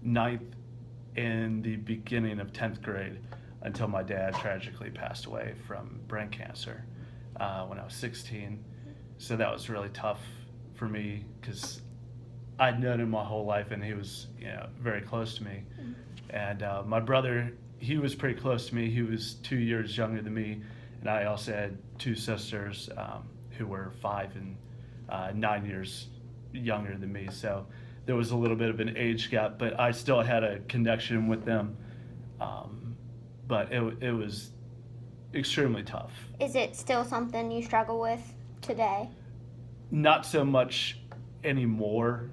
ninth and the beginning of 10th grade until my dad tragically passed away from brain cancer when I was 16. So that was really tough for me because I'd known him my whole life, and he was, very close to me. And my brother, he was pretty close to me. He was 2 years younger than me, and I also had two sisters who were 5 and 9 years younger than me. So there was a little bit of an age gap, but I still had a connection with them. But it was extremely tough. Is it still something you struggle with today? Not so much anymore.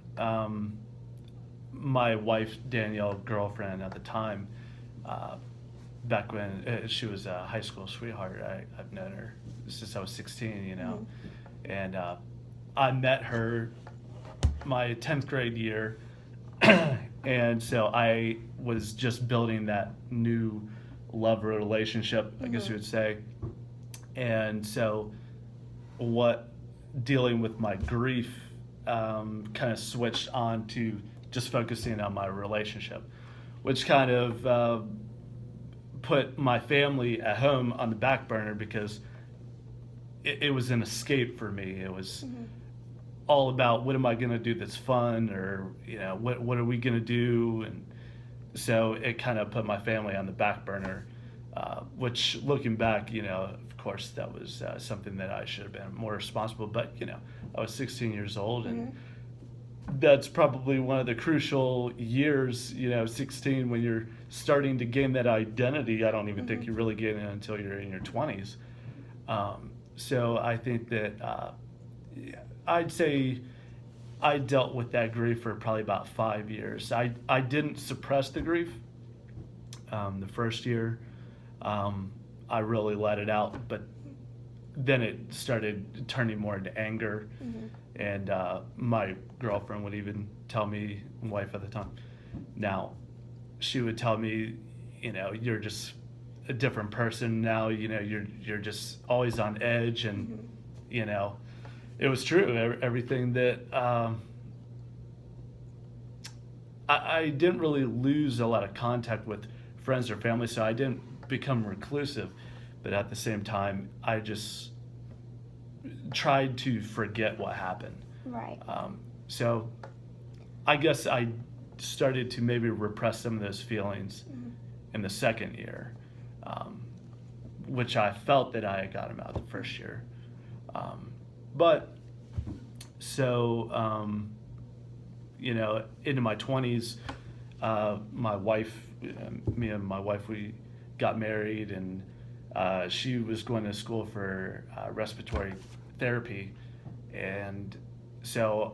My wife, Danielle, girlfriend at the time, back when she was a high school sweetheart, I've known her since I was 16, and I met her my 10th grade year, and so I was just building that new love relationship, I guess you would say. And so dealing with my grief kind of switched on to just focusing on my relationship, which kind of put my family at home on the back burner because it was an escape for me. It was all about what am I going to do that's fun, or what are we going to do, and so it kind of put my family on the back burner, which looking back, of course that was something that I should have been more responsible, but I was 16 years old, and that's probably one of the crucial years, 16, when you're starting to gain that identity. I don't even think you really get it until you're in your 20s. So I think that I'd say I dealt with that grief for probably about 5 years. I didn't suppress the grief. The first year, I really let it out, but then it started turning more into anger. And my girlfriend would even tell me, wife at the time, now, she would tell me, you're just a different person now. You're just always on edge, and it was true. Everything that I didn't really lose a lot of contact with friends or family, so I didn't become reclusive. But at the same time, I just tried to forget what happened. Right. So I guess I started to maybe repress some of those feelings in the second year, which I felt that I had got them out the first year. Into my 20s, me and my wife, we got married, and she was going to school for respiratory therapy, and so